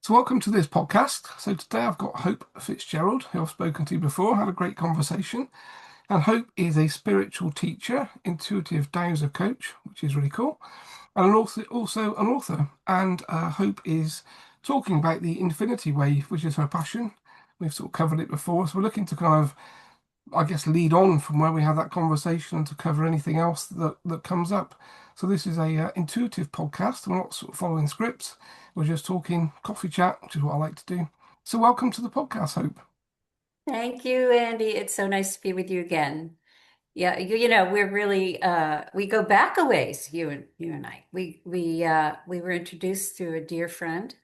So welcome to this podcast. So today I've got Hope Fitzgerald, who I've spoken to before, had a great conversation. And Hope is a spiritual teacher, intuitive dowser coach, which is really cool, and also an author. And Hope is talking about the infinity wave, which is her passion. We've sort of covered it before, so we're looking to kind of, I guess, lead on from where we had that conversation and to cover anything else that comes up. So this is a intuitive podcast. We're not sort of following scripts. We're just talking coffee chat, which is what I like to do. So welcome to the podcast, Hope. Thank you, Andy. It's so nice to be with you again. Yeah, we're really we go back a ways, you and I. We were introduced through a dear friend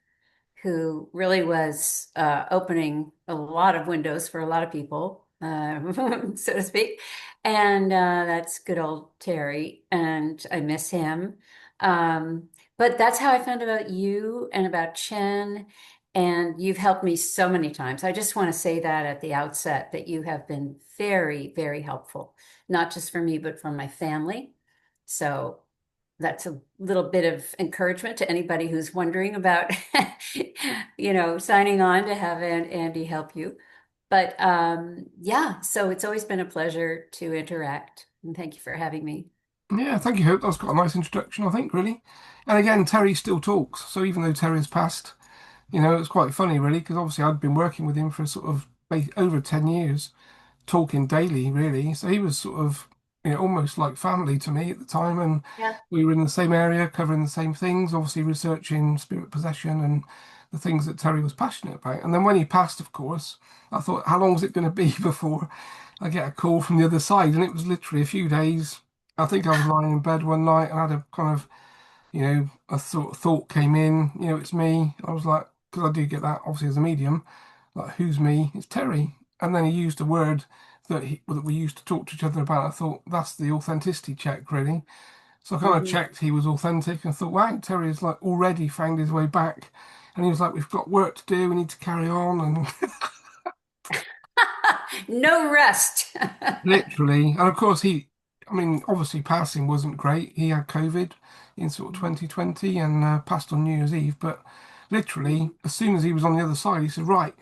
who really was opening a lot of windows for a lot of people, so to speak. And that's good old Terry, and I miss him. Um, but that's how I found about you and about Chen, and you've helped me so many times. I just want to say that at the outset that you have been very, very helpful, not just for me, but for my family. So that's a little bit of encouragement to anybody who's wondering about, signing on to have Andy help you. But yeah, so it's always been a pleasure to interact. And thank you for having me. Yeah, thank you, Hope. That's got a nice introduction, I think, really. And again, Terry still talks. So even though Terry has passed, it's quite funny, really, because obviously I'd been working with him for sort of over 10 years, talking daily, really. So he was sort of, almost like family to me at the time. And Yeah. we were in the same area, covering the same things, obviously researching spirit possession and the things that Terry was passionate about. And then when he passed, of course, I thought, how long is it going to be before I get a call from the other side? And it was literally a few days. I think I was lying in bed one night and I had a kind of, a thought came in, it's me. I was like, because I do get that obviously as a medium, like, who's me? It's Terry. And then he used a word that we used to talk to each other about. I thought that's the authenticity check, really. So I kind of Mhm. checked he was authentic and thought, wow, Terry has like already found his way back. And he was like, we've got work to do. We need to carry on. And No rest. literally, and of course, I mean, obviously, passing wasn't great. He had COVID in sort of 2020 and passed on New Year's Eve. But literally, as soon as he was on the other side, he said, right,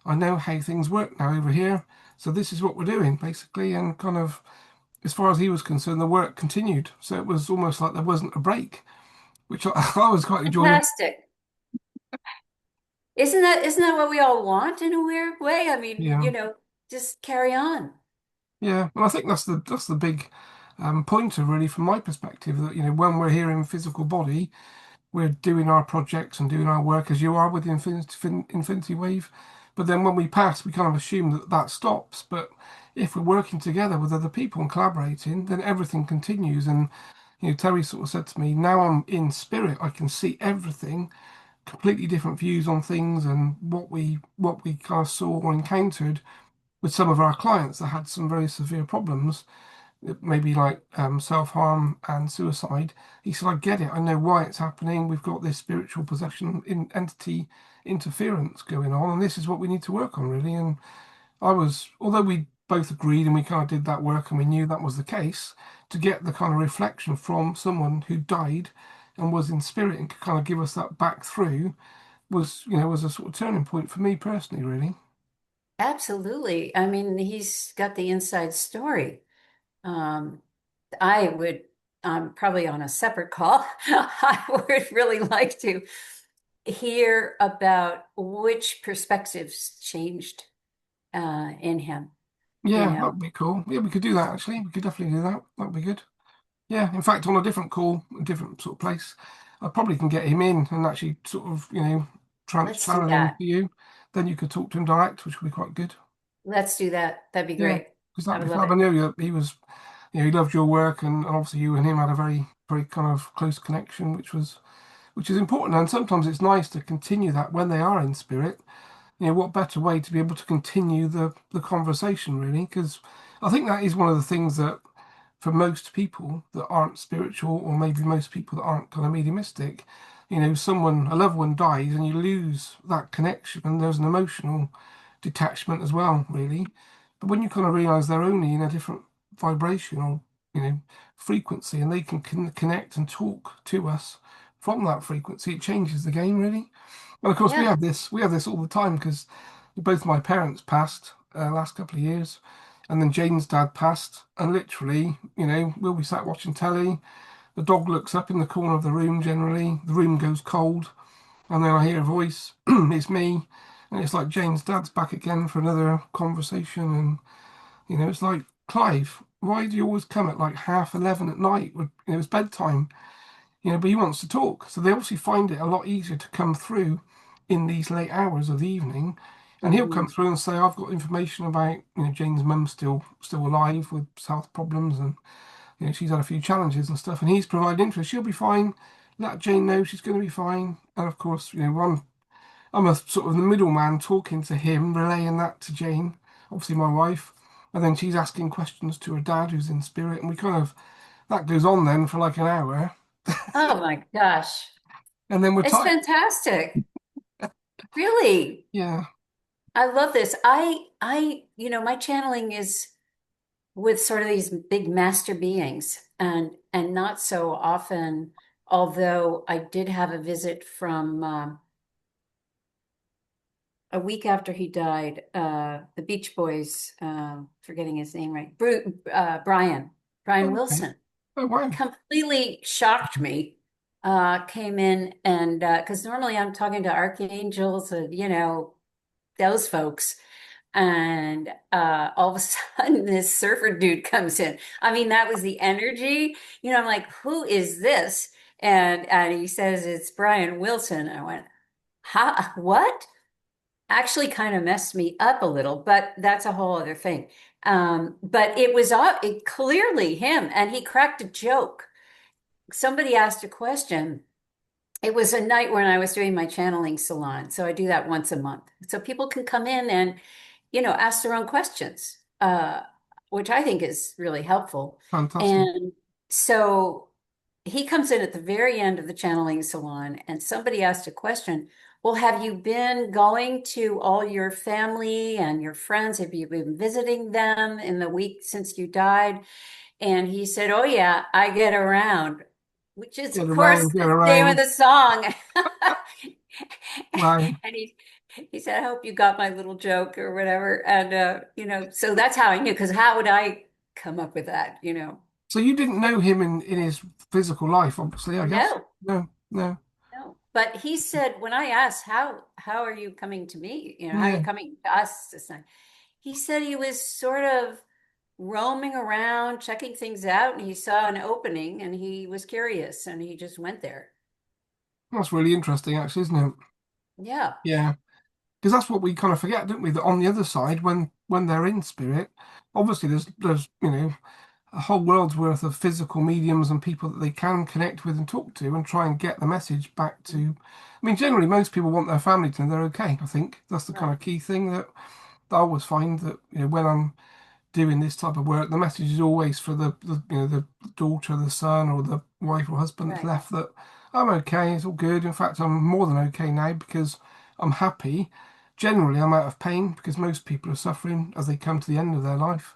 I know how things work now over here. So this is what we're doing, basically. And kind of, as far as he was concerned, the work continued. So it was almost like there wasn't a break, which I, I was quite enjoying. Fantastic. Isn't that what we all want in a weird way? I mean, Yeah. just carry on. Yeah, and I think that's the big pointer, really, from my perspective, that when we're here in physical body, we're doing our projects and doing our work as you are with the infinity wave. But then when we pass, we kind of assume that that stops. But if we're working together with other people and collaborating, then everything continues. And Terry sort of said to me, now I'm in spirit, I can see everything, completely different views on things, and what we kind of saw or encountered with some of our clients that had some very severe problems, maybe like self-harm and suicide. He said, I get it. I know why it's happening. We've got this spiritual possession in entity interference going on, and this is what we need to work on, really. And although we both agreed and we kind of did that work and we knew that was the case, to get the kind of reflection from someone who died and was in spirit and could kind of give us that back through was a sort of turning point for me personally, really. Absolutely. I mean, he's got the inside story. Um, I would, probably on a separate call, I would really like to hear about which perspectives changed in him, you Yeah, know. that'd be cool. Yeah, we could do that actually. We could definitely do that. That'd be good. Yeah, in fact, on a different call, a different sort of place, I probably can get him in and actually sort of, Let's do channel him that. to you. Then you could talk to him direct, which would be quite good. Let's do that. That'd be Yeah, great. because I that'd would be love fab. I it. know he was, he loved your work, and obviously you and him had a very, very kind of close connection, which is important. And sometimes it's nice to continue that when they are in spirit. What better way to be able to continue the conversation, really? Because I think that is one of the things that, for most people that aren't spiritual, or maybe most people that aren't kind of mediumistic, a loved one dies and you lose that connection, and there's an emotional detachment as well, really. But when you kind of realize they're only in a different vibration or, frequency, and they can connect and talk to us from that frequency, it changes the game, really. And of course, Yeah. we have this all the time because both my parents passed last couple of years, and then Jane's dad passed, and literally, we'll be sat watching telly. The dog looks up in the corner of the room. Generally, the room goes cold, and then I hear a voice. It's me, and it's like Jane's dad's back again for another conversation, and it's like, Clive, why do you always come at like 11:30 at night? It's bedtime, but he wants to talk. So they obviously find it a lot easier to come through in these late hours of the evening. And he'll come Hmm. through and say, I've got information about, Jane's mum's still alive with health problems, and she's had a few challenges and stuff, and he's provided interest. She'll be fine. Let Jane know she's going to be fine. And of course, I'm a sort of the middleman talking to him, relaying that to Jane, obviously my wife. And then she's asking questions to her dad who's in spirit. And we kind of, that goes on then for like an hour. Oh my gosh. And then we're It's tight. fantastic. Really. Yeah, I love this. My channeling is with sort of these big master beings and not so often, although I did have a visit from a week after he died, the Beach Boys, forgetting his name right, Brian okay. Wilson, Oh, wow. completely shocked me. Came in and because normally I'm talking to archangels and those folks, and all of a sudden this surfer dude comes in. I mean, that was the energy. I'm like, who is this? And he says it's Brian Wilson. I went, huh? What? Actually kind of messed me up a little, but that's a whole other thing. But it clearly him, and he cracked a joke. Somebody asked a question. It was a night when I was doing my channeling salon, so I do that once a month, so people can come in and ask their own questions, which I think is really helpful. Fantastic. And so he comes in at the very end of the channeling salon, and somebody asked a question. Well, have you been going to all your family and your friends? Have you been visiting them in the week since you died? And he said, oh, yeah, I get around, which is, Get of course, around, get the name of around. the song. Wow. And he said, I hope you got my little joke or whatever. And, so that's how I knew, because how would I come up with that? So you didn't know him in his physical life, obviously, I guess. No, No, no. no. But he said, when I asked, how are you coming to me? How are you Yeah. coming to us this night? He said he was sort of roaming around, checking things out, and he saw an opening and he was curious and he just went there. That's really interesting, actually, isn't it? Yeah, Yeah. Because that's what we kind of forget, don't we? That on the other side, when they're in spirit, obviously there's a whole world's worth of physical mediums and people that they can connect with and talk to and try and get the message back to. I mean, generally, most people want their family to know they're okay. I think that's the kind right, of key thing that I always find that when I'm doing this type of work, the message is always for the daughter, the son, or the wife or husband that's right. left that I'm okay, it's all good. In fact, I'm more than okay now because I'm happy. Generally, I'm out of pain because most people are suffering as they come to the end of their life.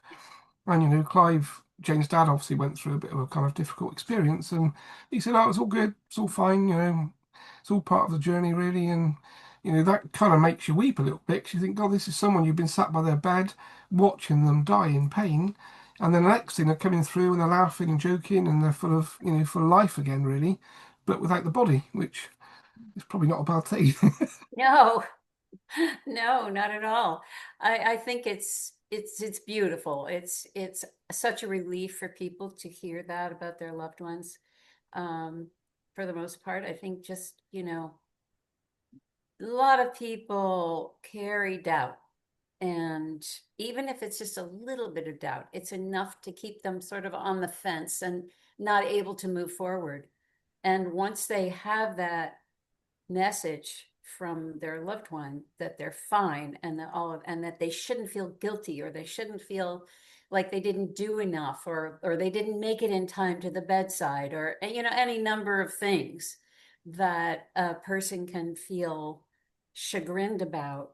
And Clive, Jane's dad, obviously went through a bit of a kind of difficult experience, and he said, "Oh, it's all good, it's all fine, it's all part of the journey, really." And that kind of makes you weep a little bit because you think, "God, this is someone you've been sat by their bed, watching them die in pain, and then the next thing they're coming through and they're laughing and joking and they're full of, full of life again, really, but without the body, which is probably not a bad thing." No, no, not at all. I think it's beautiful. It's such a relief for people to hear that about their loved ones. Um, for the most part, I think just, a lot of people carry doubt. And even if it's just a little bit of doubt, it's enough to keep them sort of on the fence and not able to move forward. And once they have that message from their loved one that they're fine and that they shouldn't feel guilty, or they shouldn't feel like they didn't do enough, or they didn't make it in time to the bedside, or any number of things that a person can feel chagrined about.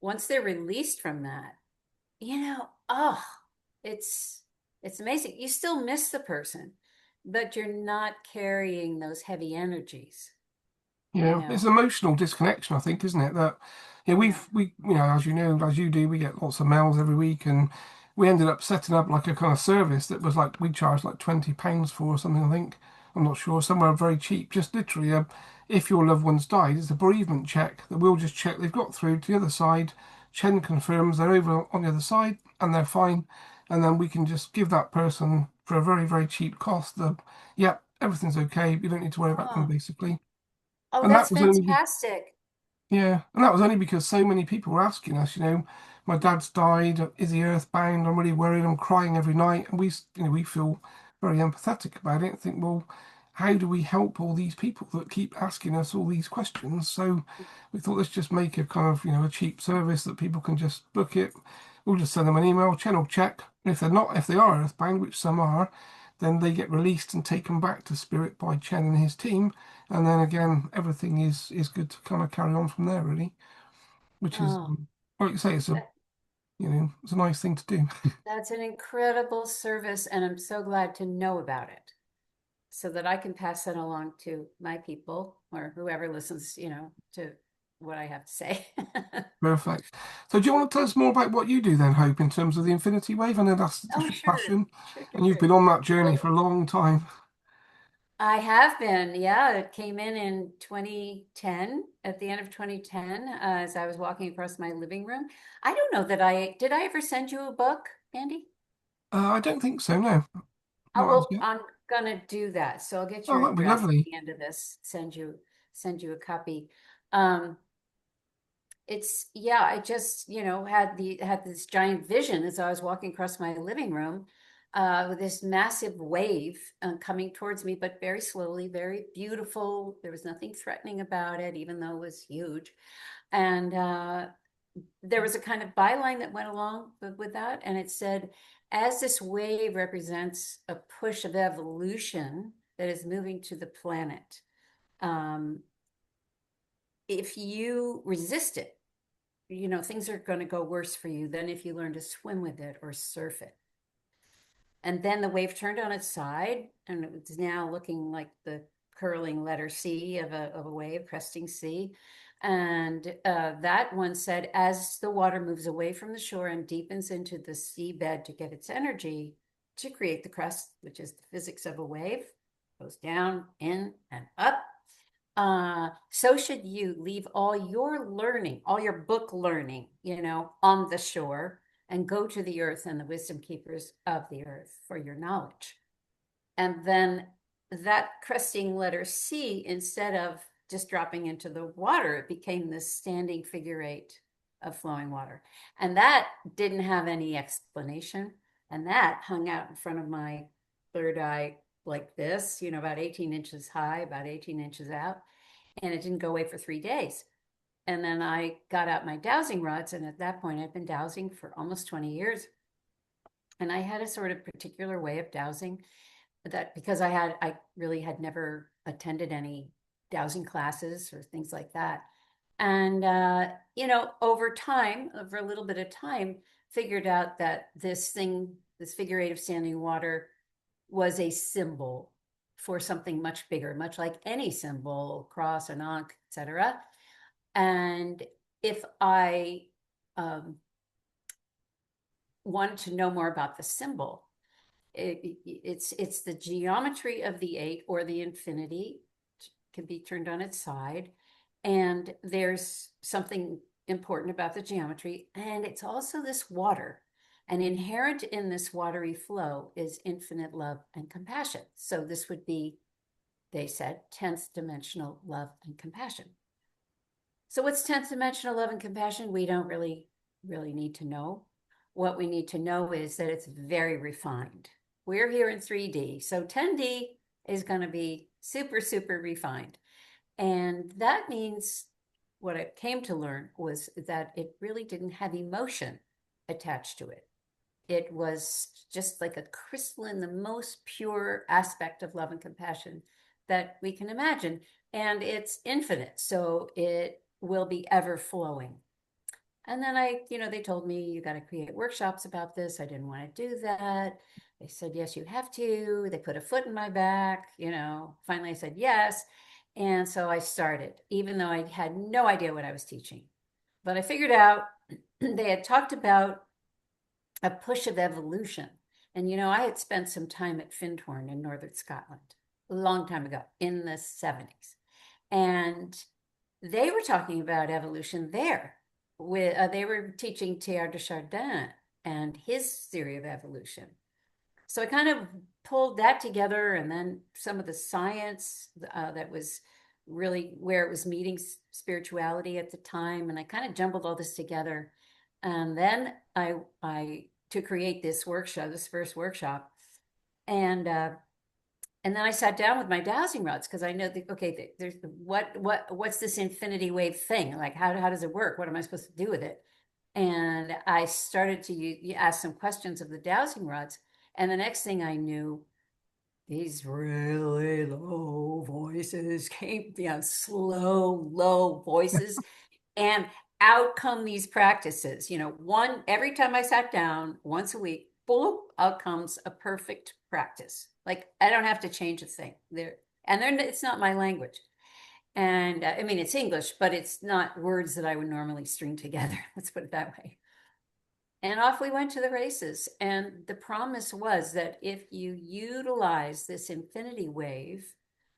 Once they're released from that, oh, it's it's amazing. You still miss the person, but you're not carrying those heavy energies. you Yeah, it's know. emotional disconnection, I think, isn't it? That yeah, Yeah. as you know, as you do, we get lots of mails every week, and we ended up setting up like a kind of service that was like we charged like £20 for or something. I think I'm not sure, somewhere very cheap. Just literally, if your loved one's died, it's a bereavement check that we'll just check they've got through to the other side. Chen confirms they're over on the other side and they're fine, and then we can just give that person for a very very cheap cost the yeah everything's okay. You don't need to worry about them Oh, basically. oh, And that that's was only fantastic. yeah, and that was only because so many people were asking us, my dad's died, is he earthbound? I'm really worried, I'm crying every night. And we feel very empathetic about it and think, well, how do we help all these people that keep asking us all these questions? So we thought let's just make a kind of, a cheap service that people can just book it. We'll just send them an email, channel check. And if they are earthbound, which some are, then they get released and taken back to spirit by Chen and his team, and then again everything is good to kind of carry on from there really, which is Oh, like you say, that, it's a nice thing to do. that's an incredible service, and I'm so glad to know about it so that I can pass that along to my people or whoever listens, to what I have to say. Perfect. So do you want to tell us more about what you do then, Hope, in terms of the infinity wave? I know that's Oh, your sure. passion, Sure, sure, and you've sure. been on that journey Well, for a long time. I have been, yeah. It came in 2010, at the end of 2010, as I was walking across my living room. I don't know that did I ever send you a book, Andy? I don't think so, no, Oh, not as well, yet. I'm gonna do that. So I'll get Oh, your that'd be address at lovely. the end of this, send you a copy. Um, yeah, I just, had this giant vision as I was walking across my living room, with this massive wave coming towards me, but very slowly, very beautiful. There was nothing threatening about it, even though it was huge. And there was a kind of byline that went along with that, and it said, as this wave represents a push of evolution that is moving to the planet, um, if you resist it, things are going to go worse for you than if you learn to swim with it or surf it. And then the wave turned on its side, and it was now looking like the curling letter C of a wave, cresting C. And that one said, as the water moves away from the shore and deepens into the seabed to get its energy to create the crest, which is the physics of a wave, goes down, in, and up. So should you leave all your learning, all your book learning, on the shore and go to the earth and the wisdom keepers of the earth for your knowledge. And then that cresting letter C, instead of just dropping into the water, it became this standing figure eight of flowing water. And that didn't have any explanation. And that hung out in front of my third eye like this, about 18 inches high, about 18 inches out. And it didn't go away for 3 days. And then I got out my dowsing rods. And at that point, I'd been dowsing for almost 20 years. And I had a sort of particular way of dowsing that, because I really had never attended any dowsing classes or things like that. And, over time, over a little bit of time, figured out that this figure eight of standing water was a symbol for something much bigger, much like any symbol, cross, an ankh, etc. And if I um, wanted to know more about the symbol, it's the geometry of the eight, or the infinity can be turned on its side. And there's something important about the geometry. And it's also this water. And inherent in this watery flow is infinite love and compassion. So this would be, they said, 10th dimensional love and compassion. So what's 10th dimensional love and compassion? We don't really need to know. What we need to know is that it's very refined. We're here in 3D. So 10D is going to be super, super refined. And that means, what I came to learn was that it really didn't have emotion attached to it. It was just like a crystalline, the most pure aspect of love and compassion that we can imagine. And it's infinite. So it will be ever flowing. And then they told me, you got to create workshops about this. I didn't want to do that. They said, yes, you have to. They put a foot in my back. Finally I said yes. And so I started, even though I had no idea what I was teaching. But I figured out they had talked about a push of evolution. And, I had spent some time at Findhorn in Northern Scotland a long time ago in the 70s. And they were talking about evolution there. They were teaching Teilhard de Chardin and his theory of evolution. So I kind of pulled that together, and then some of the science that was really where it was meeting spirituality at the time, and I kind of jumbled all this together. And then I to create this workshop, this first workshop, and and then I sat down with my dowsing rods because I know that okay, there's what's this infinity wave thing? Like how does it work? What am I supposed to do with it? And I started to ask some questions of the dowsing rods, and the next thing I knew, these really low voices came, slow, low voices, and out come these practices. One every time I sat down once a week, boom, out comes a perfect practice. Like I don't have to change a thing there, and then it's not my language. And I mean, it's English, but it's not words that I would normally string together. Let's put it that way. And off we went to the races. And the promise was that if you utilize this infinity wave,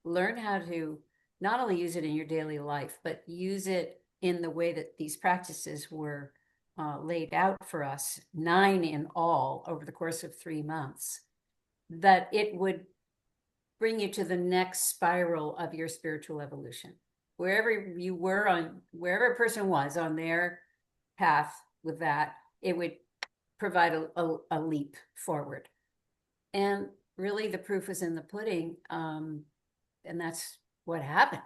learn how to not only use it in your daily life, but use it in the way that these practices were laid out for us, 9 in all over the course of 3 months, that it would bring you to the next spiral of your spiritual evolution. Wherever you were wherever a person was on their path with that, it would provide a leap forward. And really, the proof is in the pudding. And that's what happened.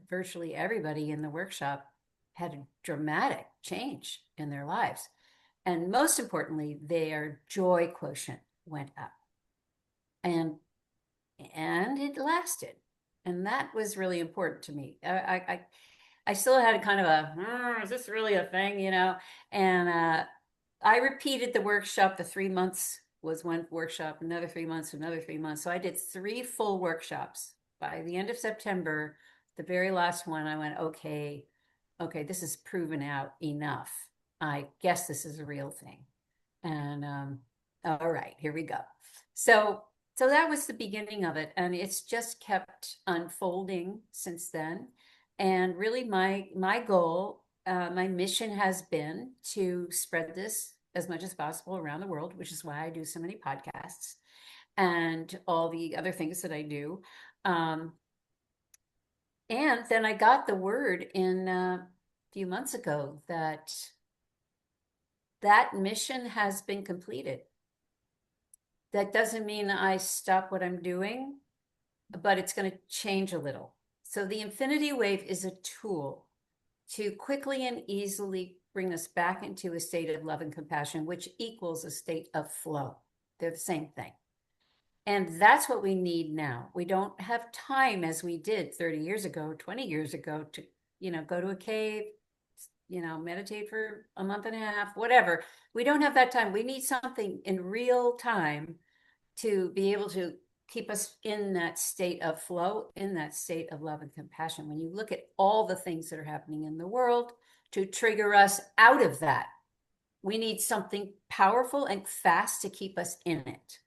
Virtually everybody in the workshop had a dramatic change in their lives. And most importantly, their joy quotient went up. And it lasted. And that was really important to me. I still had kind of is this really a thing, And I repeated the workshop. The 3 months was one workshop, another 3 months, another 3 months. So I did 3 full workshops. By the end of September, the very last one, I went, okay, this is proven out enough. I guess this is a real thing. And all right, here we go. So that was the beginning of it, and it's just kept unfolding since then. And really, my goal, my mission has been to spread this as much as possible around the world, which is why I do so many podcasts and all the other things that I do. And then I got the word in a few months ago that that mission has been completed. That doesn't mean I stop what I'm doing, but it's going to change a little. So the infinity wave is a tool to quickly and easily bring us back into a state of love and compassion, which equals a state of flow. They're the same thing. And that's what we need now. We don't have time as we did 30 years ago, 20 years ago to, go to a cave, meditate for a month and a half, whatever. We don't have that time. We need something in real time to be able to keep us in that state of flow, in that state of love and compassion. When you look at all the things that are happening in the world to trigger us out of that, we need something powerful and fast to keep us in it.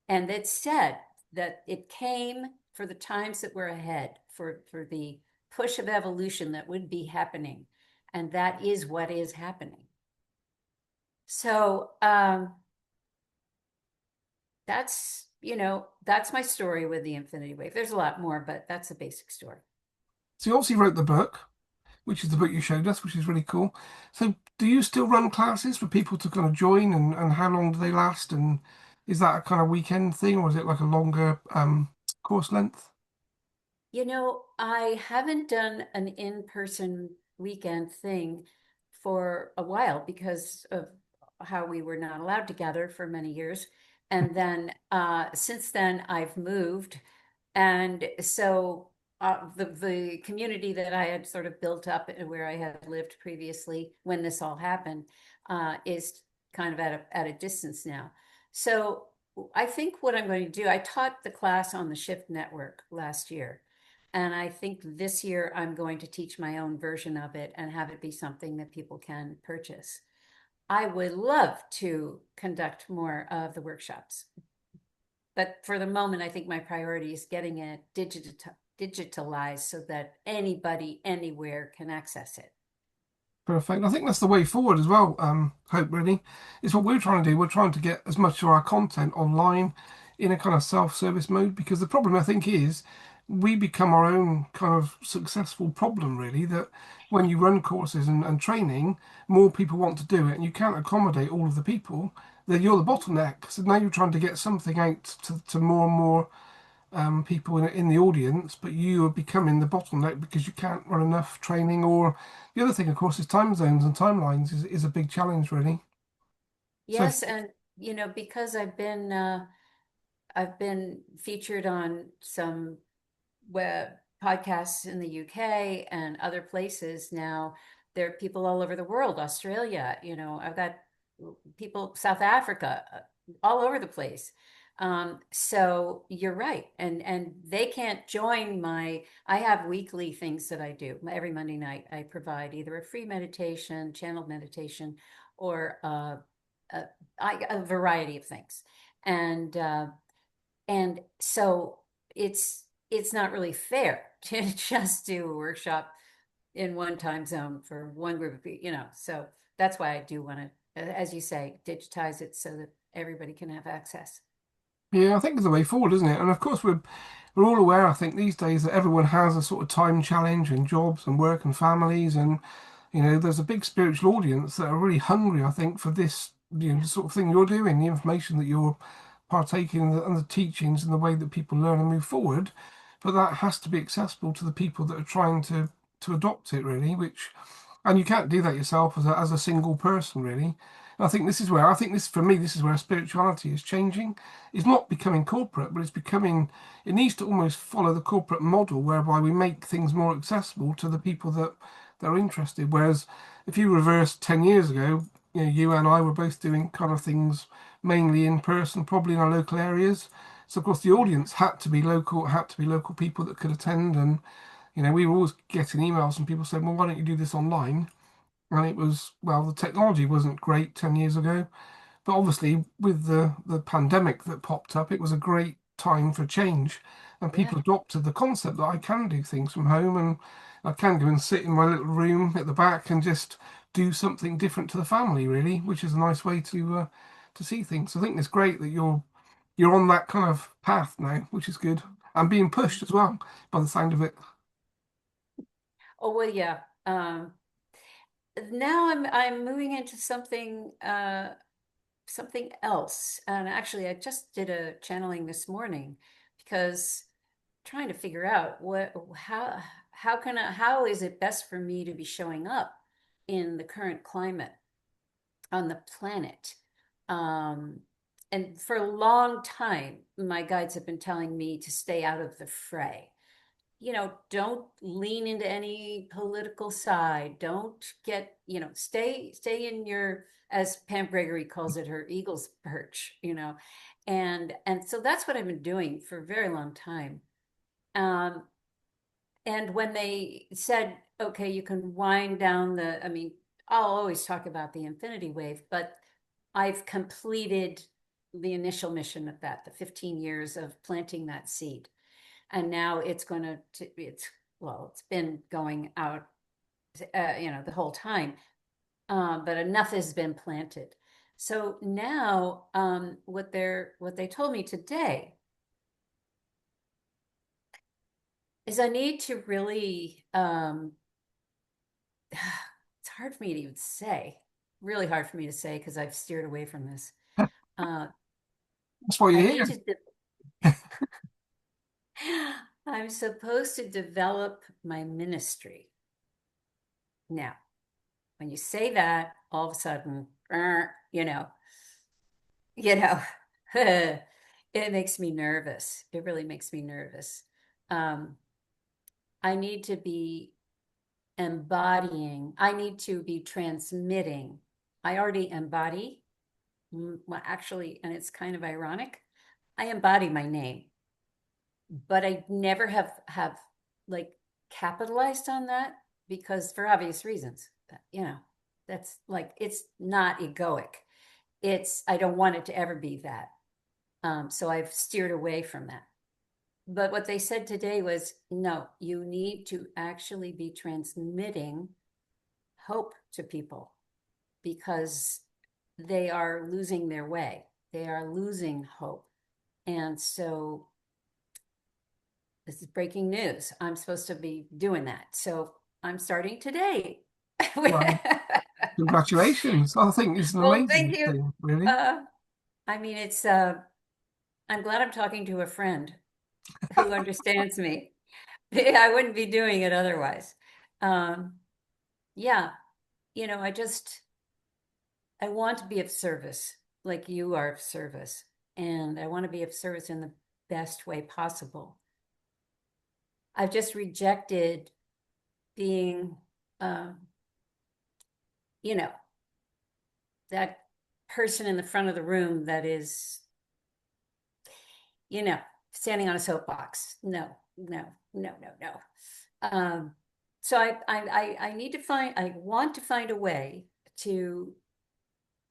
And it said that it came for the times that were ahead, for the push of evolution that would be happening. And that is what is happening. So that's my story with the infinity wave. There's a lot more, but that's a basic story. So you obviously wrote the book, which is the book you showed us, which is really cool. So do you still run classes for people to kind of join, and how long do they last? And is that a kind of weekend thing, or is it like a longer course length? I haven't done an in-person weekend thing for a while because of how we were not allowed to gather for many years. And then since then, I've moved. And so the community that I had sort of built up where I had lived previously when this all happened is kind of at a distance now. So I think what I'm going to do, I taught the class on the Shift Network last year. And I think this year I'm going to teach my own version of it and have it be something that people can purchase. I would love to conduct more of the workshops, but for the moment, I think my priority is getting it digitalized so that anybody anywhere can access it. Perfect. I think that's the way forward as well. Hope really, it's what we're trying to do. We're trying to get as much of our content online in a kind of self-service mode because the problem I think is we become our own kind of successful problem really. That when you run courses and training, more people want to do it, and you can't accommodate all of the people. Then you're the bottleneck. So now you're trying to get something out to more and more people in the audience, but you are becoming the bottleneck because you can't run enough training. Or the other thing, of course, is time zones and timelines is a big challenge, really. So, Yes, and because I've been featured on some web podcasts in the UK and other places now. There are people all over the world, Australia, I've got people, South Africa, all over the place. So you're right. And they can't join I have weekly things that I do. Every Monday night, I provide either a free meditation, channeled meditation, or a, a variety of things. And and so it's not really fair to just do a workshop in one time zone for one group of people. So that's why I do want to, as you say, digitize it so that everybody can have access. yeah, I think it's the way forward, isn't it? And of course, we're all aware, I think, these days that everyone has a sort of time challenge and jobs and work and families, and there's a big spiritual audience that are really hungry, I think, for this, the sort of thing you're doing, the information that you're partaking in, and the teachings and the way that people learn and move forward. But that has to be accessible to the people that are trying to adopt it, really. And you can't do that yourself as a single person, really. And I think this is where I think this for me this is where spirituality is changing. It's not becoming corporate, but it's becoming. It needs to almost follow the corporate model, whereby we make things more accessible to the people that are interested. Whereas if you reverse 10 years ago, you and I were both doing kind of things mainly in person, probably in our local areas. So of course the audience had to be local people that could attend, and we were always getting emails from people saying, "Well, why don't you do this online?" And it was, well, the technology wasn't great 10 years ago, but obviously with the pandemic that popped up, it was a great time for change, and Yeah. people adopted the concept that I can do things from home and I can go and sit in my little room at the back and just do something different to the family, really, which is a nice way to see things. So I think it's great that you're on that kind of path now, which is good, and being pushed as well by the sound of it. Oh, well, yeah. Now I'm moving into something else. And actually, I just did a channeling this morning because trying to figure out how is it best for me to be showing up in the current climate on the planet. Um, and for a long time, my guides have been telling me to stay out of the fray. Don't lean into any political side. Don't stay in your, as Pam Gregory calls it, her eagle's perch. And so that's what I've been doing for a very long time. Um, and when they said, okay, you can wind down I mean, I'll always talk about the infinity wave, but I've completed the initial mission of that, the 15 years of planting that seed. And now it's been going out, the whole time. But enough has been planted. So now, what they told me today is I need to really, it's hard for me to even say, really hard for me to say because I've steered away from this. Uh, That's why I you're need here. to, I'm supposed to develop my ministry. Now, when you say that, all of a sudden, you know, it makes me nervous. It really makes me nervous. Um, I need to be I need to be transmitting. I already embody. Well, actually, and it's kind of ironic, I embody my name, but I never have like capitalized on that because for obvious reasons, you know, that's like, it's not egoic. It's, I don't want it to ever be that. So I've steered away from that. But what they said today was no, you need to actually be transmitting hope to people because they are losing their way. They are losing hope. And so this is breaking news. I'm supposed to be doing that. So I'm starting today. Well, congratulations. I think it's an Well, thank amazing you. thing, really. Uh, I mean, it's, I'm glad I'm talking to a friend who understands me. I wouldn't be doing it otherwise. Um, yeah, I want to be of service like you are of service. And I want to be of service in the best way possible. I've just rejected being, um, you know, that person in the front of the room that is, you know, standing on a soapbox. No, no, no, no, no. So I need to find, I want to find a way to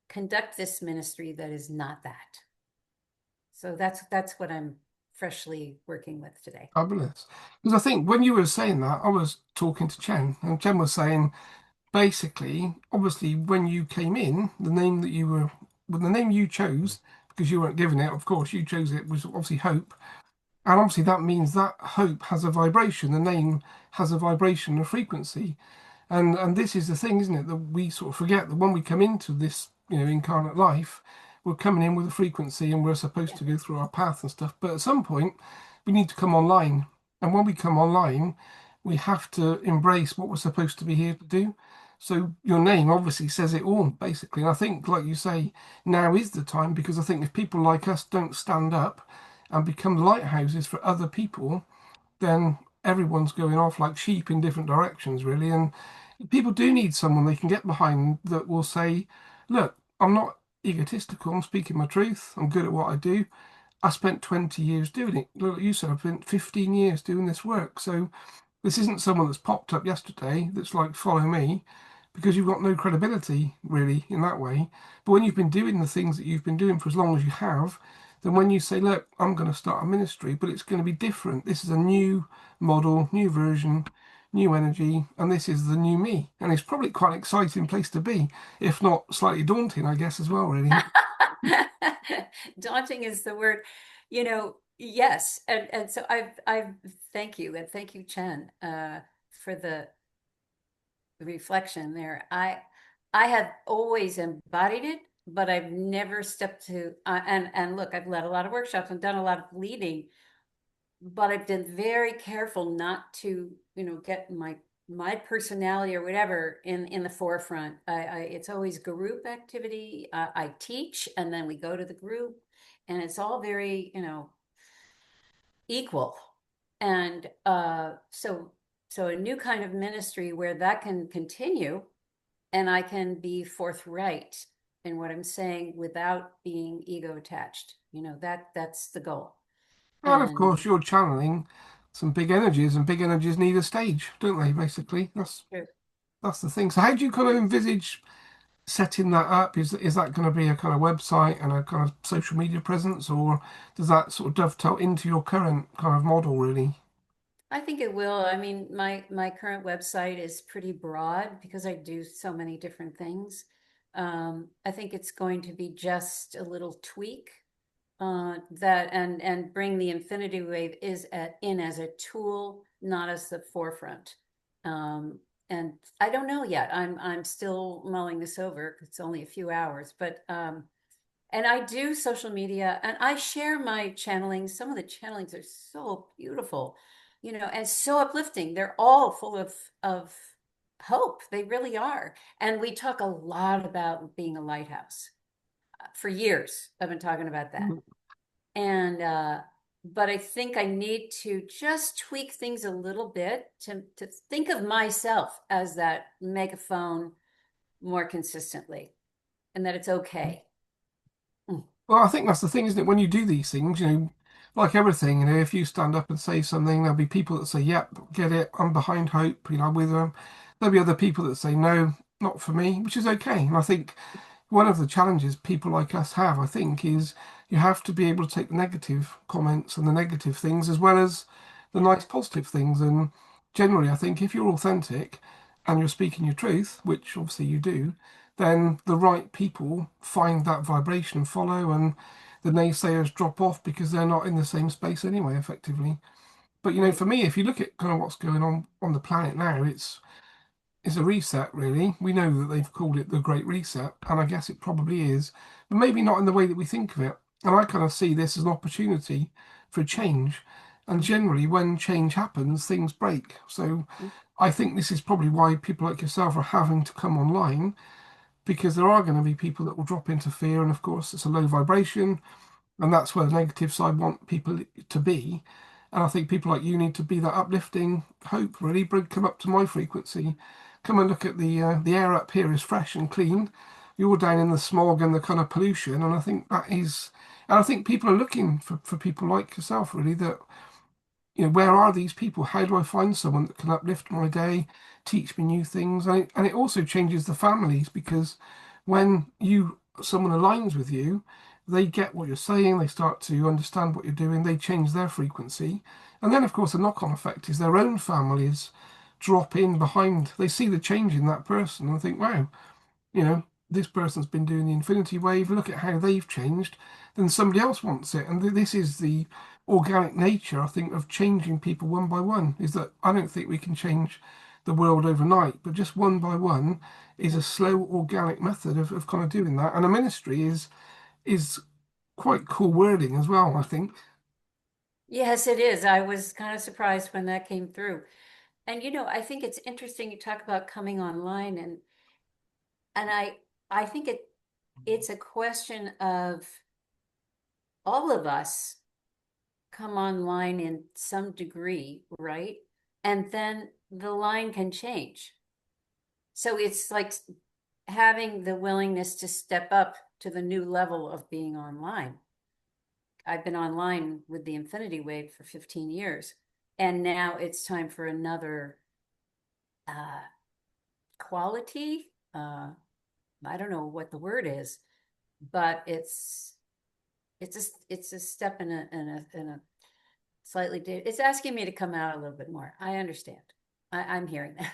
conduct this ministry that is not that. So that's what I'm freshly working with today. Fabulous. Because I think when you were saying that, I was talking to Chen, and Chen was saying basically, obviously, when you came in, well, the name you chose, because you weren't given it, of course, you chose it, was obviously Hope. And obviously, that means that hope has a vibration. The name has a vibration, a frequency. And this is the thing, isn't it, that we sort of forget that when we come into this, incarnate life, we're coming in with a frequency and we're supposed Yeah. to go through our path and stuff. But at some point, we need to come online. And when we come online, we have to embrace what we're supposed to be here to do. So your name obviously says it all, basically. And I think, like you say, now is the time because I think if people like us don't stand up and become lighthouses for other people, then everyone's going off like sheep in different directions, really. And people do need someone they can get behind that will say, look, I'm not egotistical, I'm speaking my truth, I'm good at what I do. I spent 20 years doing it. Look, you said I've spent 15 years doing this work. So this isn't someone that's popped up yesterday that's like, follow me, because you've got no credibility really in that way. But when you've been doing the things that you've been doing for as long as you have, then when you say, look, I'm going to start a ministry, but it's going to be different. This is a new model, new version, new energy, and this is the new me. And it's probably quite an exciting place to be, if not slightly daunting, I guess, as well, really. Daunting is the word, yes. And so I've thank you. And thank you, Chen, for the reflection there. I have always embodied it, but I've never stepped to, and look, I've led a lot of workshops and done a lot of leading, but I've been very careful not to, get my personality or whatever in the forefront. It's always group activity. I teach, and then we go to the group, and it's all very, equal. And so a new kind of ministry where that can continue, and I can be forthright in what I'm saying without being ego attached. That's the goal. And of course, And you're channeling some big energies, and big energies need a stage, don't they? Basically, that's the thing. So, how do you kind of envisage setting that up? Is that going to be a kind of website and a kind of social media presence, or does that sort of dovetail into your current kind of model, really? I think it will. I mean, my current website is pretty broad because I do so many different things. I think it's going to be just a little tweak, that and bring the infinity wave in as a tool, not as the forefront. And I don't know yet. I'm still mulling this over. It's only a few hours, but and I do social media and I share my channelings. Some of the channelings are so beautiful, and so uplifting. They're all full of hope. They really are. And we talk a lot about being a lighthouse. For years, I've been talking about that. And but I think I need to just tweak things a little bit to think of myself as that megaphone more consistently, and that it's okay. Mm. Well, I think that's the thing, isn't it? When you do these things, like everything, if you stand up and say something, there'll be people that say, "Yep, get it. I'm behind Hope. I'm with them." There'll be other people that say, "No, not for me," which is okay. And I think one of the challenges people like us have, I think, is you have to be able to take the negative comments and the negative things as well as the Yeah. nice positive things. And generally, I think if you're authentic and you're speaking your truth, which obviously you do, then the right people find that vibration and follow, and the naysayers drop off because they're not in the same space anyway, effectively. But Right. for me, if you look at kind of what's going on the planet now, it's a reset, really. We know that they've called it the Great Reset, and I guess it probably is, but maybe not in the way that we think of it. And I kind of see this as an opportunity for a change. And Mhm. generally, when change happens, things break. So I think this is probably why people like yourself are having to come online, because there are going to be people that will drop into fear. And of course, it's a low vibration, and that's where the negative side want people to be. And I think people like you need to be that uplifting hope, really. Come up to my frequency. Come and look at the air up here is fresh and clean. You're down in the smog and the kind of pollution, and I think that is, and I think people are looking for people like yourself, really, that where are these people? How do I find someone that can uplift my day, teach me new things? And it also changes the families, because when someone aligns with you, they get what you're saying, they start to understand what you're doing, they change their frequency. And then, of course, the knock-on effect is their own families drop in behind. They see the change in that person and think, wow, you know, this person's been doing the infinity wave, look at how they've changed, then somebody else wants it. And this is the organic nature, I think, of changing people one by one, is that I don't think we can change the world overnight, but just one by one is a slow organic method of kind of doing that. And a ministry is quite cool wording as well, I think. Yes, it is. I was kind of surprised when that came through. And I think it's interesting you talk about coming online, and I think it's a question of all of us come online in some degree, right? And then the line can change. So it's like having the willingness to step up to the new level of being online. I've been online with the Infinity Wave for 15 years, and now it's time for another uh, quality. I don't know what the word is, but it's a step in a slightly. It's asking me to come out a little bit more. I understand. I'm hearing that.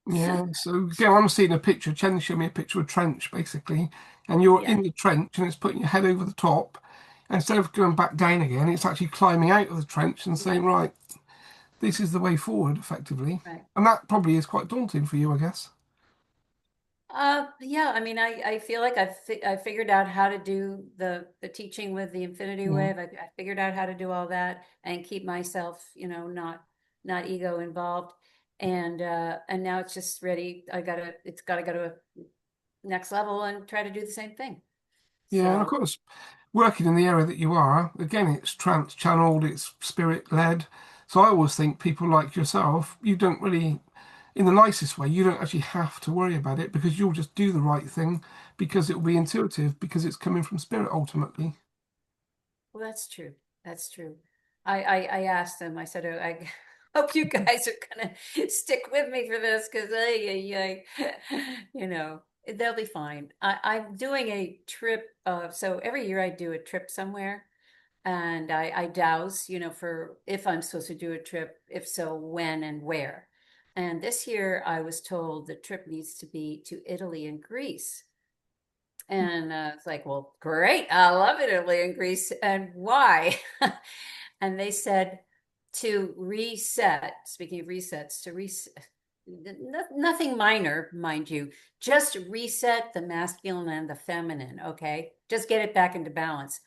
Yeah, so yeah, I'm seeing a picture. Chen showed me a picture of a trench, basically, and you're Yeah, in the trench, and it's putting your head over the top. And instead of going back down again, it's actually climbing out of the trench and saying, "Right, this is the way forward," effectively. right. And that probably is quite daunting for you, I guess. Yeah, I mean, I feel like I figured out how to do the teaching with the Infinity Yeah, Wave. I figured out how to do all that and keep myself, not ego involved. And now it's just ready. It's gotta go to a next level and try to do the same thing. yeah, and of So, course, working in the area that you are, again, it's trance-channeled, it's spirit-led. So I always think people like yourself, you don't really, in the nicest way, you don't actually have to worry about it, because you'll just do the right thing because it will be intuitive, because it's coming from spirit ultimately. well, that's true. That's true. I asked them, I said, oh, I hope you guys are gonna stick with me for this because they'll be fine. I'm doing a trip, so every year I do a trip somewhere and I dowse, for if I'm supposed to do a trip, if so, when and where. And this year I was told the trip needs to be to Italy and Greece. And it's like, well, great. I love it, Italy and Greece. And why? And they said to reset, speaking of resets, to reset, nothing minor, mind you, just reset the masculine and the feminine. Okay. Just get it back into balance.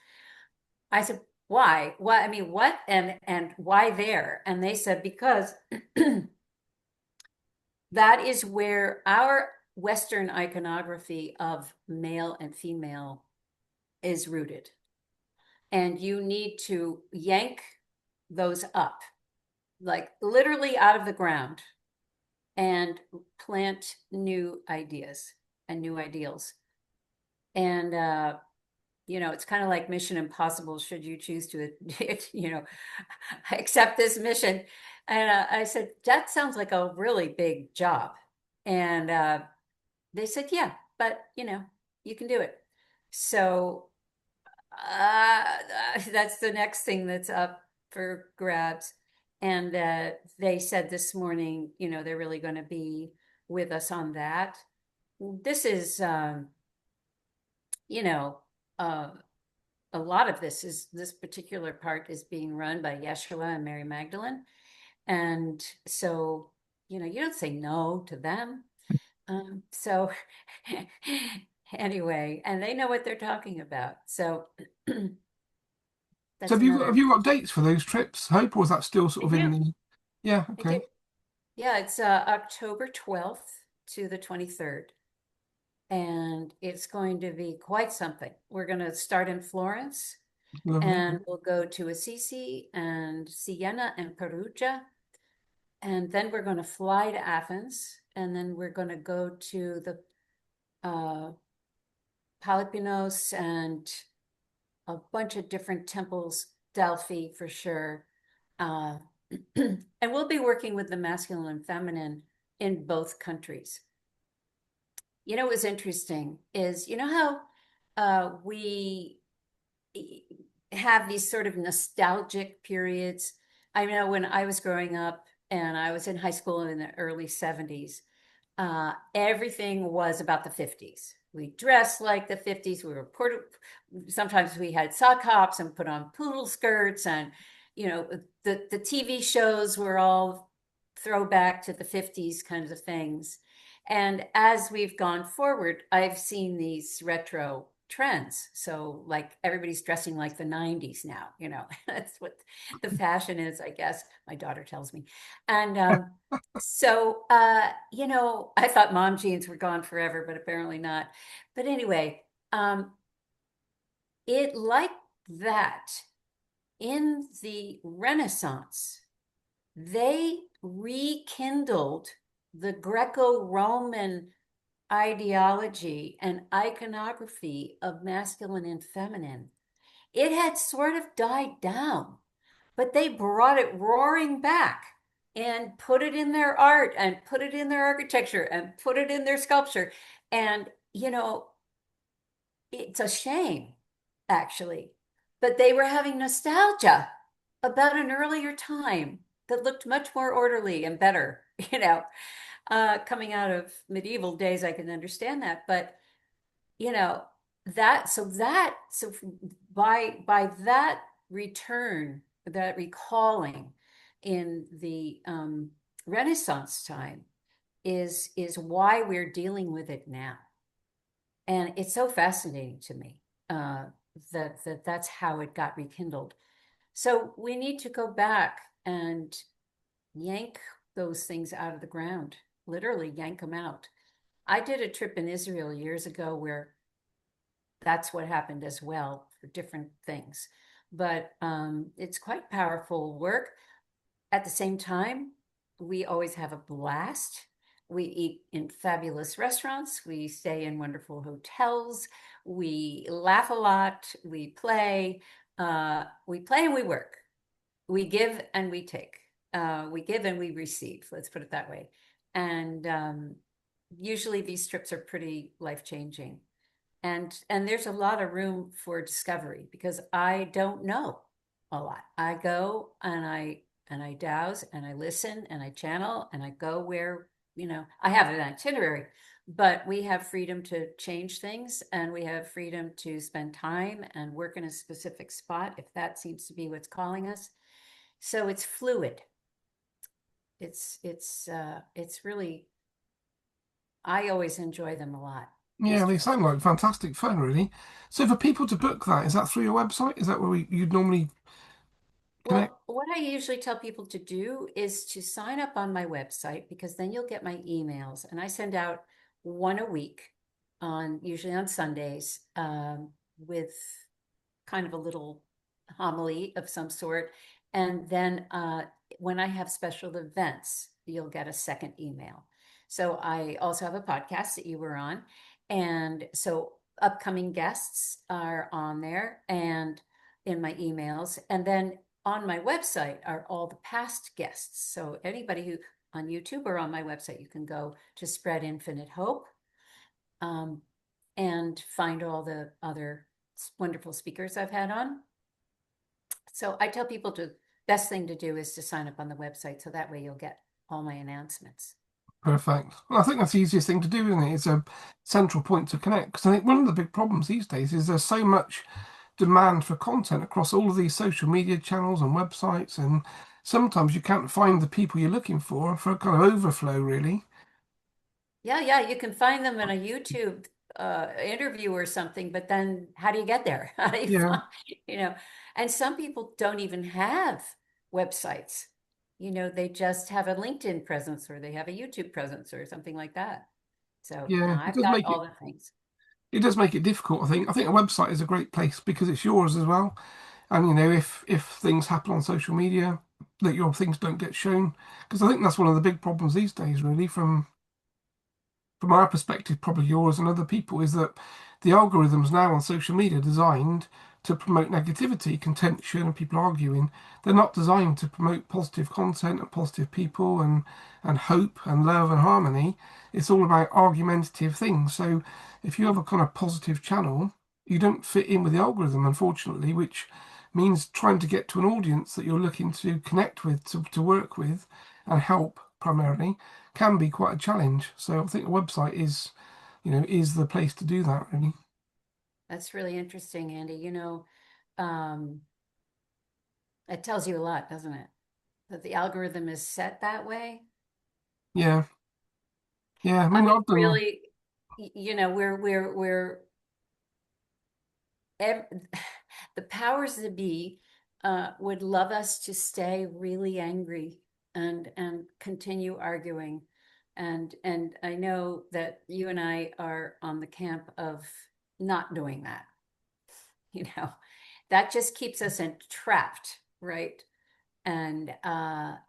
I said, why? Why? I mean, what? And why there? And they said, because that is where our Western iconography of male and female is rooted. And you need to yank those up, like literally out of the ground, and plant new ideas and new ideals. And it's kind of like Mission Impossible, should you choose to, you know, accept this mission. And I said, that sounds like a really big job. And they said, yeah, but you can do it. So that's the next thing that's up for grabs. And they said this morning, they're really going to be with us on that. This is, you know, uh, a lot of this particular part is being run by Yeshua and Mary Magdalene. And so, you don't say no to them. So anyway, and they know what they're talking about. So So that's have another. you got dates for those trips, Hope, or is that still sort I of in do. the? Yeah, I do. okay, Yeah, it's October 12th to the 23rd. And it's going to be quite something. We're going to start in Florence lovely. and we'll go to Assisi and Siena and Perugia. And then we're going to fly to Athens. And then we're going to go to the uh, Palapinos and a bunch of different temples, Delphi for sure. Uh, and we'll be working with the masculine and feminine in both countries. What was interesting is, how we have these sort of nostalgic periods. I know when I was growing up and I was in high school in the early 70s, everything was about the 50s. We dressed like the 50s. Sometimes we had sock hops and put on poodle skirts, and the TV shows were all throwback to the 50s kinds of things. And as we've gone forward, I've seen these retro trends. So like everybody's dressing like the 90s now, that's what the fashion is, I guess. My daughter tells me. And so, I thought mom jeans were gone forever, but apparently not. But anyway, it like that in the Renaissance, they rekindled the Greco-Roman ideology and iconography of masculine and feminine. It had sort of died down, but they brought it roaring back and put it in their art and put it in their architecture and put it in their sculpture. And, it's a shame, actually, but they were having nostalgia about an earlier time that looked much more orderly and better, coming out of medieval days, I can understand that. But, you know, so by that return, that recalling in the Renaissance time is why we're dealing with it now. And it's so fascinating to me that's how it got rekindled. So we need to go back and yank those things out of the ground, literally yank them out. I did a trip in Israel years ago where that's what happened as well for different things. But it's quite powerful work. At the same time, we always have a blast. We eat in fabulous restaurants. We stay in wonderful hotels. We laugh a lot. We play. We play and we work. We give and we take. We give and we receive. Let's put it that way. And usually these trips are pretty life changing. And there's a lot of room for discovery because I don't know a lot. I go and I douse and I listen and I channel and I go where, I have an itinerary, but we have freedom to change things and we have freedom to spend time and work in a specific spot if that seems to be what's calling us. So it's fluid. It's really, I always enjoy them a lot, these Yeah, they trips. sound like fantastic fun, really. So for people to book that, is that through your website? Is that where you'd normally connect? Well, what I usually tell people to do is to sign up on my website because then you'll get my emails, and I send out one a week on usually on Sundays with kind of a little homily of some sort. And then when I have special events, you'll get a second email. So I also have a podcast that you were on. And so upcoming guests are on there and in my emails. And then on my website are all the past guests. So anybody who on YouTube or on my website, you can go to Spread Infinite Hope, um, and find all the other wonderful speakers I've had on. So I tell people to best thing to do is to sign up on the website so that way you'll get all my announcements. Perfect. Well, I think that's the easiest thing to do, isn't it? It's a central point to connect. Because I think one of the big problems these days is there's so much demand for content across all of these social media channels and websites, and sometimes you can't find the people you're looking for a kind of overflow, really. Yeah, yeah, you can find them in a YouTube interview or something, but then how do you get there? How do you Yeah, find, you know, and some people don't even have websites. They just have a LinkedIn presence or they have a YouTube presence or something like that. So yeah. now I've got all the things. It does make it difficult, I think. I think a website is a great place because it's yours as well. And if things happen on social media, that your things don't get shown. Because I think that's one of the big problems these days, really, from our perspective, probably yours and other people, is that the algorithms now on social media are designed to promote negativity, contention, and people arguing. They're not designed to promote positive content and positive people and hope and love and harmony. It's all about argumentative things. So if you have a kind of positive channel, you don't fit in with the algorithm, unfortunately, which means trying to get to an audience that you're looking to connect with, to work with, and help primarily can be quite a challenge. So I think a website is the place to do that, really. That's really interesting, Andy. Um, it tells you a lot, doesn't it? That the algorithm is set that way. Yeah, yeah. I I mean, mean, I've done. really, we're ev the powers that be would love us to stay really angry and continue arguing. And I know that you and I are on the camp of not doing that. You know, that just keeps us entrapped, right? And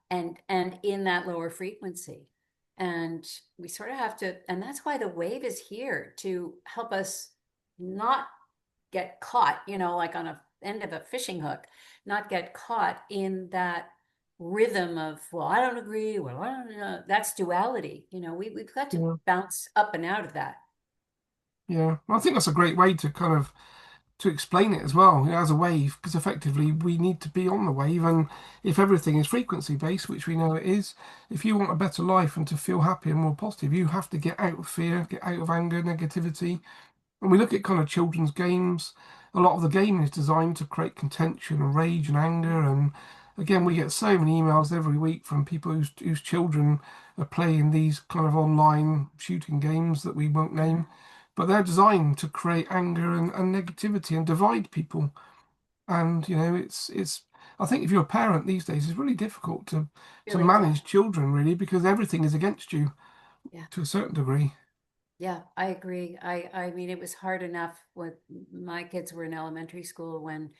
in that lower frequency. And we sort of have to, and that's why the wave is here to help us not get caught, like on a end of a fishing hook, not get caught in that rhythm of, well, I don't agree, well, I don't know. That's duality. We've got to Yeah, bounce up and out of that. yeah. Well, I think that's a great way to kind of to explain it as well, as a wave, because effectively we need to be on the wave, and if everything is frequency based, which we know it is, if you want a better life and to feel happy and more positive, you have to get out of fear, get out of anger, negativity. When we look at kind of children's games, a lot of the gaming is designed to create contention and rage and anger. And again, we get so many emails every week from people whose children are playing these kind of online shooting games that we won't name, but they're designed to create anger and negativity and divide people. And it's I think if you're a parent these days, it's really difficult to Really tough. manage children really because everything is against you Yeah. to a certain degree. Yeah, I agree. I mean, it was hard enough when my kids were in elementary school when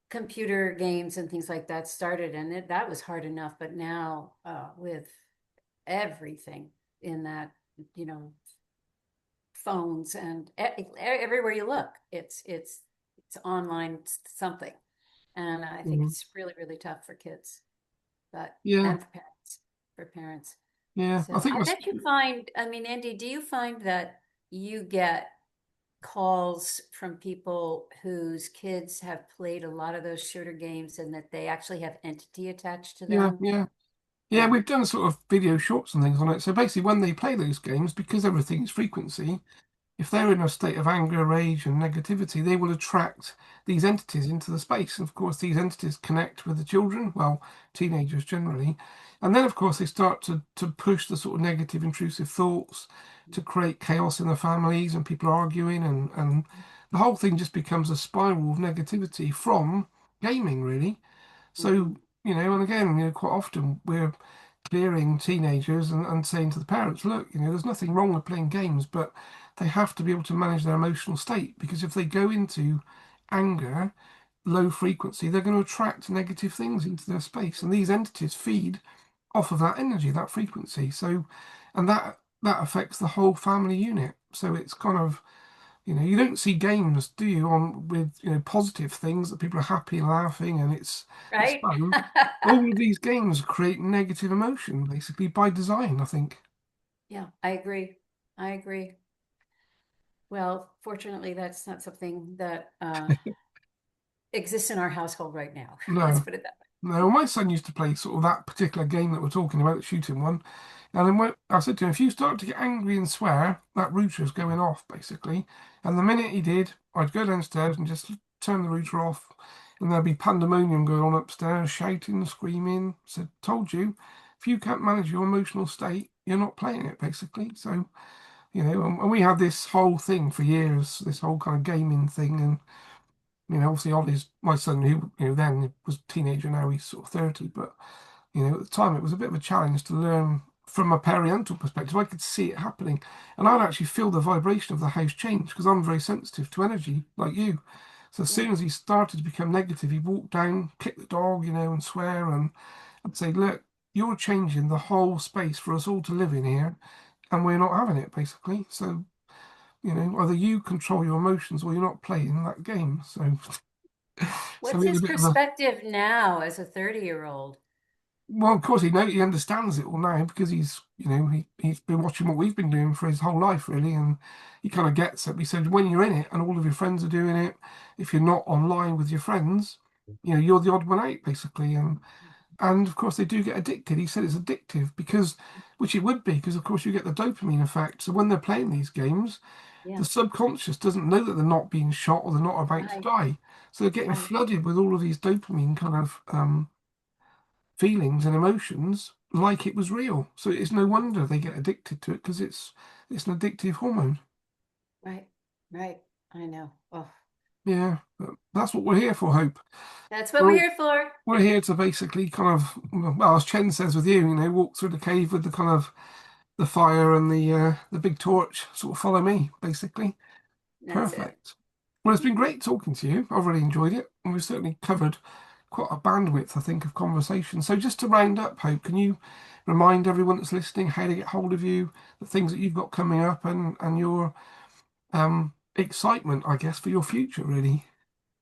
computer games and things like that started, and that was hard enough. But now, with everything in that, you know, phones and everywhere you look, it's online something, and I think Mhm. it's really, really tough for kids, but Yeah, and for parents. yeah. I So think I that's bet you find, I mean, Andy, do you find that you get calls from people whose kids have played a lot of those shooter games and that they actually have entity attached to yeah, them? yeah. Yeah, Yeah. we've done sort of video shorts and things on it. So basically, when they play those games, because everything is frequency, if they're in a state of anger, rage, and negativity, they will attract these entities into the space. And of course, these entities connect with the children, well, teenagers generally. And then, of course, they start to push the sort of negative, intrusive thoughts to create chaos in the families and people arguing. And the whole thing just becomes a spiral of negativity from gaming, really. So, Hmm. and again, quite often we're clearing teenagers and saying to the parents, look, there's nothing wrong with playing games, but they have to be able to manage their emotional state because if they go into anger, low frequency, they're going to attract negative things into their space. And these entities feed off of that energy, that frequency. So, and that affects the whole family unit. So it's kind of You don't see games, do you, on with positive things that people are happy and laughing and it's Right? fun. All of these games create negative emotion, basically by design, I think. Yeah, I agree. I agree. Well, fortunately, that's not something that exists in our household right now. Let's No. put it that No, my son used to play sort of that particular game that we're talking about, the shooting one. And then I said to him, if you start to get angry and swear, that router's going off, basically. And the minute he did, I'd go downstairs and just turn the router off, and there'd be pandemonium going on upstairs, shouting, screaming. Said, told you, if you can't manage your emotional state, you're not playing it, basically. So, and we had this whole thing for years, this whole kind of gaming thing, and obviously Ollie's my son, who then was a teenager, now he's sort of 30. But at the time it was a bit of a challenge to learn from a parental perspective. I could see it happening, and I'd actually feel the vibration of the house change because I'm very sensitive to energy, like you. So as way. soon as he started to become negative, he'd walk down, kick the dog, and swear, and I'd say, "Look, you're changing the whole space for us all to live in here, and we're not having it, basically. So." Either you control your emotions or you're not playing that game. So so What's we had his a bit of a perspective now as a 30-year-old? well, of course he understands it all now because he's been watching what we've been doing for his whole life really, and he kind of gets it. We said when you're in it and all of your friends are doing it, if you're not online with your friends, you're the odd one out basically, and of course they do get addicted. He said it's addictive because, which it would be, because of course you get the dopamine effect. So when they're playing these games, Yeah, the subconscious doesn't know that they're not being shot or they're not about to right, die. So they're getting right, flooded with all of these dopamine kind of feelings and emotions like it was real. So it's no wonder they get addicted to it because it's an addictive hormone. right, right. I know. Oh, Yeah, but that's what we're here for, Hope. that's what We're we're all, here for. we're here to basically kind of, well, as Chen says with you, walk through the cave with the kind of the fire and the big torch. Sort of follow me, basically. That's it. Perfect. Well, it's been great talking to you. I've really enjoyed it, and we've certainly covered quite a bandwidth, I think, of conversation. So, just to round up, Hope, can you remind everyone that's listening how to get hold of you, the things that you've got coming up, and your excitement, I guess, for your future, really?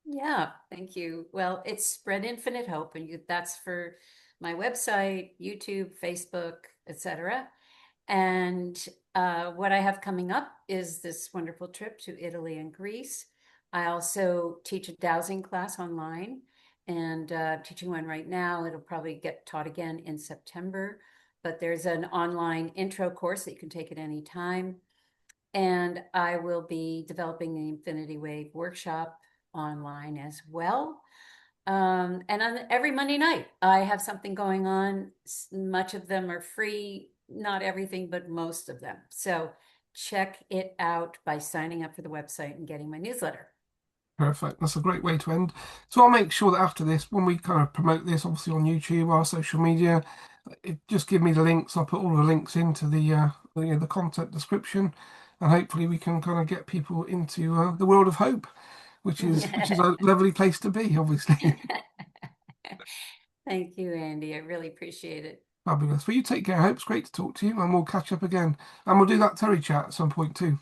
Yeah, thank you. Well, it's Spread Infinite Hope, and that's for my website, YouTube, Facebook, etc. And what I have coming up is this wonderful trip to Italy and Greece. I also teach a dowsing class online, and teaching one right now. It'll probably get taught again in September, but there's an online intro course that you can take at any time. And I will be developing the Infinity Wave workshop online as well. And on every Monday night, I have something going on. Much of them are free, not everything, but most of them. So check it out by signing up for the website and getting my newsletter. Perfect. That's a great way to end. So I'll make sure that after this, when we kind of promote this, obviously on YouTube, our social media, just give me the links. I'll put all the links into the content description, and hopefully we can kind of get people into the world of hope, which is a lovely place to be, obviously. Thank you, Andy. I really appreciate it. Fabulous. Well, you take care, Hope. It's great to talk to you, and we'll catch up again. And we'll do that Terry chat at some point too,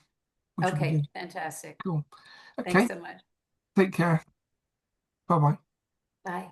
which will be Okay, good. fantastic. Cool. Thanks Okay. so much. Take care. Bye bye. Bye.